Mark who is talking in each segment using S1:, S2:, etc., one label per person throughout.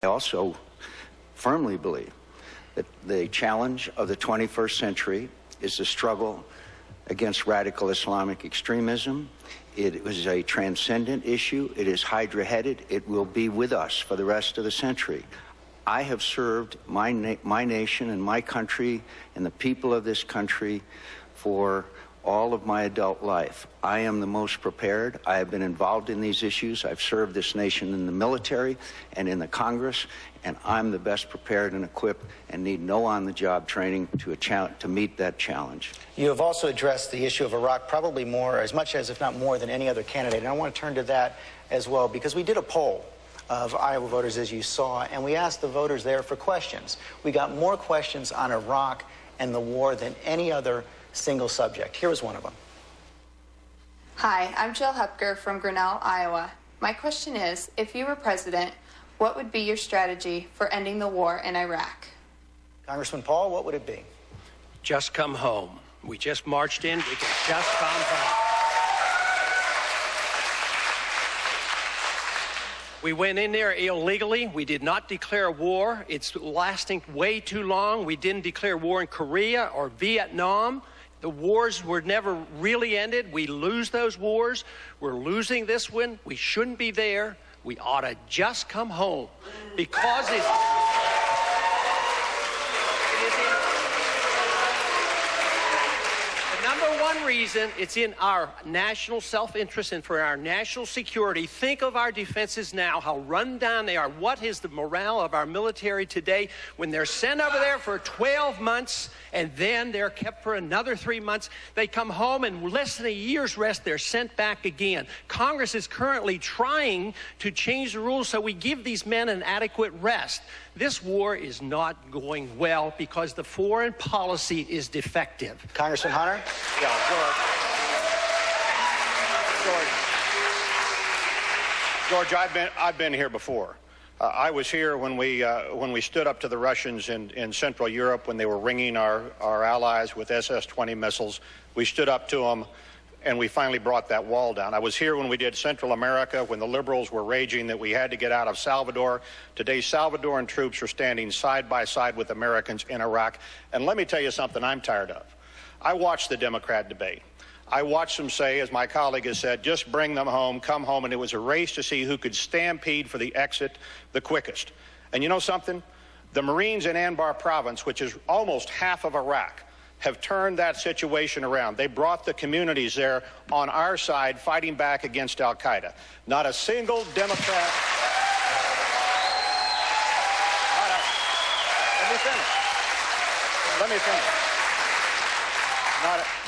S1: I also firmly believe that the challenge of the 21st century is the struggle against radical Islamic extremism. It was a transcendent issue. It is hydra-headed. It will be with us for the rest of the century. I have served my nation and my country and the people of this country for all of my adult life. I am the most prepared. I have been involved in these issues. I've served this nation in the military and in the Congress, and I'm the best prepared and equipped and need no on-the-job training to meet that challenge.
S2: You have also addressed the issue of Iraq probably more, as much as, if not more, than any other candidate. And I want to turn to that as well, because we did a poll of Iowa voters, as you saw, and we asked the voters there for questions. We got more questions on Iraq and the war than any other single subject. Here was one of them.
S3: Hi, I'm Jill Hupker from Grinnell, Iowa. My question is, if you were president, what would be your strategy for ending the war in Iraq?
S2: Congressman Paul, what would it be?
S4: Just come home. We just marched in. We can just come home. We went in there illegally. We did not declare war. It's lasting way too long. We didn't declare war in Korea or Vietnam. The wars were never really ended. We lose those wars. We're losing this one. We shouldn't be there. We ought to just come home because it's... One reason, it's in our national self-interest and for our national security. Think of our defenses now, how run down they are. What is the morale of our military today when they're sent over there for 12 months and then they're kept for another 3 months? They come home and less than a year's rest, they're sent back again. Congress is currently trying to change the rules so we give these men an adequate rest. This war is not going well because the foreign policy is defective.
S2: Congressman Hunter?
S5: Yeah, George, I've been here before. I was here when we stood up to the Russians in Central Europe when they were ringing our allies with SS-20 missiles. We stood up to them, and we finally brought that wall down. I was here when we did Central America, when the liberals were raging that we had to get out of Salvador. Today, Salvadoran troops are standing side by side with Americans in Iraq. And let me tell you something I'm tired of. I watched the Democrat debate. I watched them say, as my colleague has said, just bring them home, come home, and it was a race to see who could stampede for the exit the quickest. And you know something? The Marines in Anbar province, which is almost half of Iraq, have turned that situation around. They brought the communities there on our side fighting back against al-Qaeda. Not a single Democrat... Let me finish.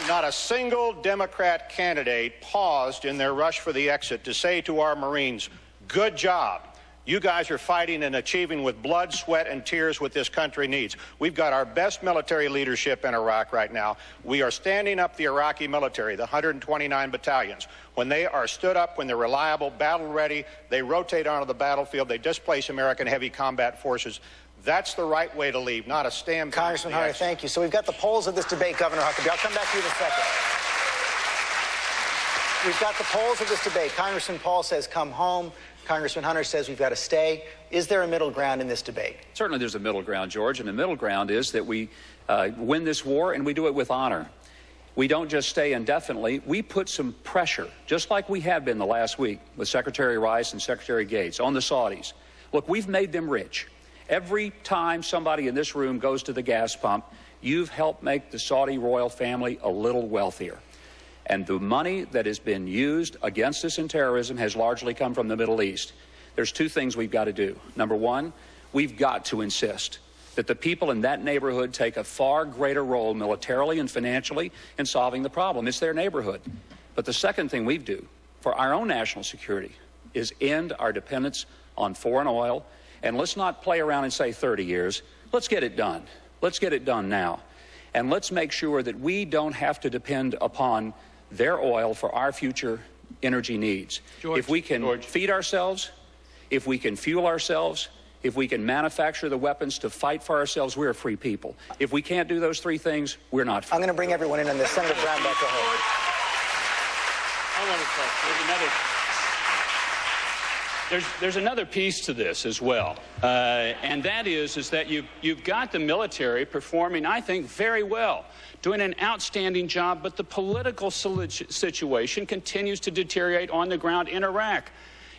S5: Not a single Democrat candidate paused in their rush for the exit to say to our Marines, good job. You guys are fighting and achieving with blood, sweat, and tears what this country needs. We've got our best military leadership in Iraq right now. We are standing up the Iraqi military, the 129 battalions. When they are stood up, when they're reliable, battle-ready, they rotate onto the battlefield, they displace American heavy combat forces. That's the right way to leave, not a stampede.
S2: Congressman Hunter, thank you. So we've got the polls of this debate, Governor Huckabee. I'll come back to you in a second. We've got the polls of this debate. Congressman Paul says come home. Congressman Hunter says we've got to stay. Is there a middle ground in this debate?
S6: Certainly there's a middle ground, George, and the middle ground is that we win this war and we do it with honor. We don't just stay indefinitely. We put some pressure, just like we have been the last week with Secretary Rice and Secretary Gates, on the Saudis. Look, we've made them rich. Every time somebody in this room goes to the gas pump, you've helped make the Saudi royal family a little wealthier. And the money that has been used against us in terrorism has largely come from the Middle East. There's two things we've got to do. Number one, we've got to insist that the people in that neighborhood take a far greater role militarily and financially in solving the problem. It's their neighborhood. But the second thing we do for our own national security is end our dependence on foreign oil. And let's not play around and say 30 years. Let's get it done. Let's get it done now. And let's make sure that we don't have to depend upon their oil for our future energy needs.
S4: George,
S6: if we can feed ourselves, if we can fuel ourselves, if we can manufacture the weapons to fight for ourselves, we're a free people. If we can't do those three things, we're not free.
S2: I'm going to bring everyone in on this. Senator Brown, back to her.
S7: I want to say, there's another...
S6: there's another piece to this as well, and that is that you've got the military performing, I think, very well, doing an outstanding job, but the political situation continues to deteriorate on the ground in Iraq.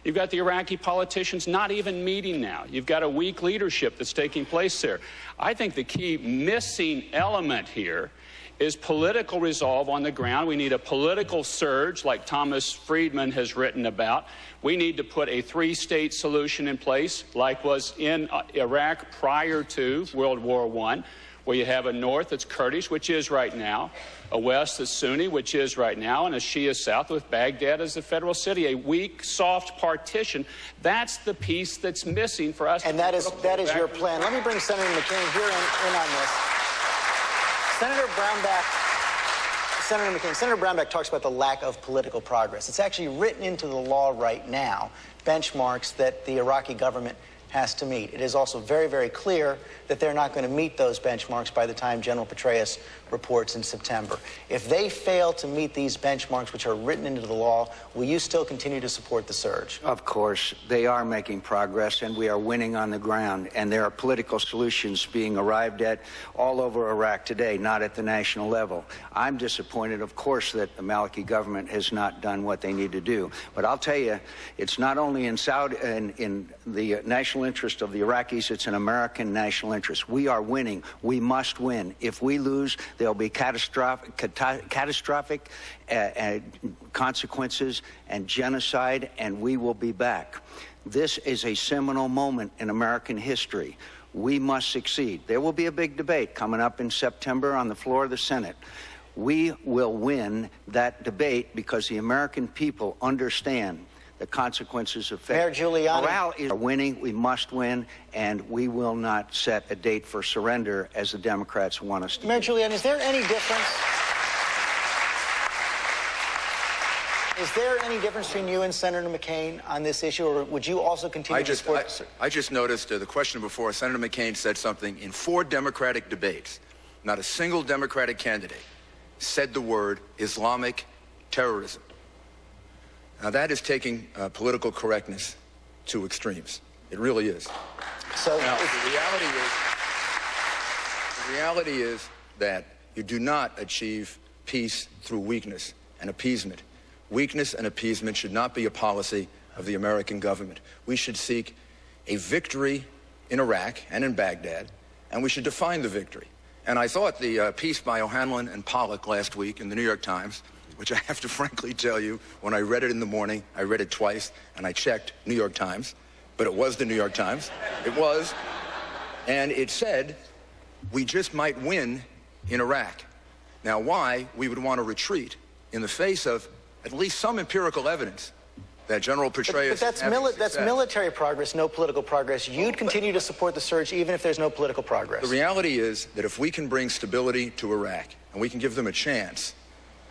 S6: You've got the Iraqi politicians not even meeting now. You've got a weak leadership that's taking place there. I think the key missing element here is political resolve on the ground. We need a political surge like Thomas Friedman has written about. We need to put a three-state solution in place like was in Iraq prior to World War I, where you have a north that's Kurdish, which is right now, a west that's Sunni, which is right now, and a Shia south with Baghdad as the federal city, a weak, soft partition. That's the piece that's missing for us.
S2: And that is your plan. Let me bring Senator McCain here in on this. Senator Brownback talks about the lack of political progress. It's actually written into the law right now, benchmarks that the Iraqi government has to meet. It is also very, very clear that they're not going to meet those benchmarks by the time General Petraeus reports in September. If they fail to meet these benchmarks, which are written into the law, will you still continue to support the surge?
S1: Of course. They are making progress, and we are winning on the ground. And there are political solutions being arrived at all over Iraq today, not at the national level. I'm disappointed, of course, that the Maliki government has not done what they need to do. But I'll tell you, it's not only in the national interest of the Iraqis, it's an American national interest. We are winning. We must win. If we lose, there'll be catastrophic consequences and genocide, and we will be back. This is a seminal moment in American history. We must succeed. There will be a big debate coming up in September on the floor of the Senate. We will win that debate because the American people understand the consequences of failure.
S2: Mayor Giuliani.
S1: Morale is winning. We must win, and we will not set a date for surrender as the Democrats want us to.
S2: Mayor Giuliani, is there any difference? Is there any difference between you and Senator McCain on this issue, or would you also continue to support?
S7: I just noticed the question before. Senator McCain said something in 4 Democratic debates. Not a single Democratic candidate said the word Islamic terrorism. Now, that is taking political correctness to extremes. It really is.
S2: So
S7: now, the reality is that you do not achieve peace through weakness and appeasement. Weakness and appeasement should not be a policy of the American government. We should seek a victory in Iraq and in Baghdad, and we should define the victory. And I thought the piece by O'Hanlon and Pollock last week in the New York Times, which I have to frankly tell you, when I read it in the morning, I read it twice, and I checked New York Times, but it was the New York Times. It was. And it said, we just might win in Iraq. Now, why we would want to retreat in the face of at least some empirical evidence that General Petraeus
S2: But that's military progress, no political progress. You'd continue to support the surge even if there's no political progress.
S7: The reality is that if we can bring stability to Iraq, and we can give them a chance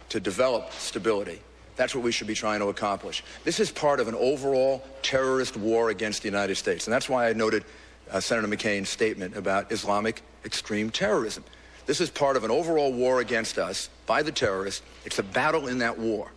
S7: to develop stability, that's what we should be trying to accomplish. This is part of an overall terrorist war against the United States, and that's why I noted Senator McCain's statement about Islamic extreme terrorism. This is part of an overall war against us by the terrorists. It's a battle in that war.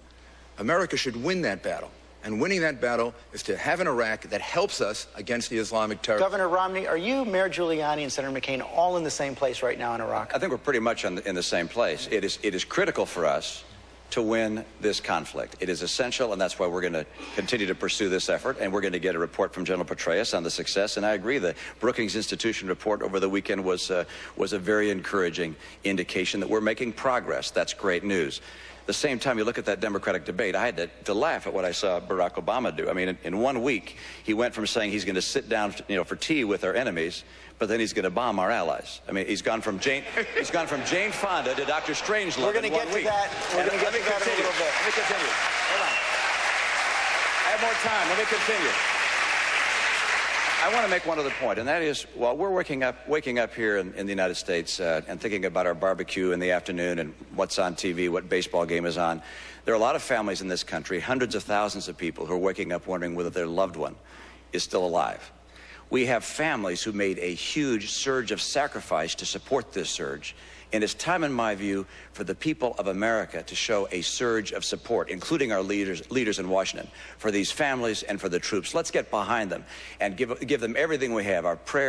S7: America should win that battle, and winning that battle is to have an Iraq that helps us against the Islamic terror.
S2: Governor Romney, are you, Mayor Giuliani, and Senator McCain all in the same place right now in Iraq?
S8: I think we're pretty much in the same place. It is critical for us to win this conflict. It is essential, and that's why we're going to continue to pursue this effort, and we're going to get a report from General Petraeus on the success. And I agree, the Brookings Institution report over the weekend was a very encouraging indication that we're making progress. That's great news. At the same time, you look at that Democratic debate, I had to laugh at what I saw Barack Obama do. I mean, in 1 week, he went from saying he's going to sit down, for tea with our enemies, but then he's going to bomb our allies. I mean, he's gone from Jane Fonda to Dr. Strangelove.
S2: We're going to get to that. We're going to get to that in a little bit.
S8: Let me continue. Hold on. I have more time. Let me continue. I want to make one other point, and that is, while we're waking up here in the United States and thinking about our barbecue in the afternoon and what's on TV, what baseball game is on, there are a lot of families in this country, hundreds of thousands of people who are waking up wondering whether their loved one is still alive. We have families who made a huge surge of sacrifice to support this surge, And it's time, in my view, for the people of America to show a surge of support, including our leaders in Washington, for these families and for the troops. Let's get behind them and give them everything we have, our prayers.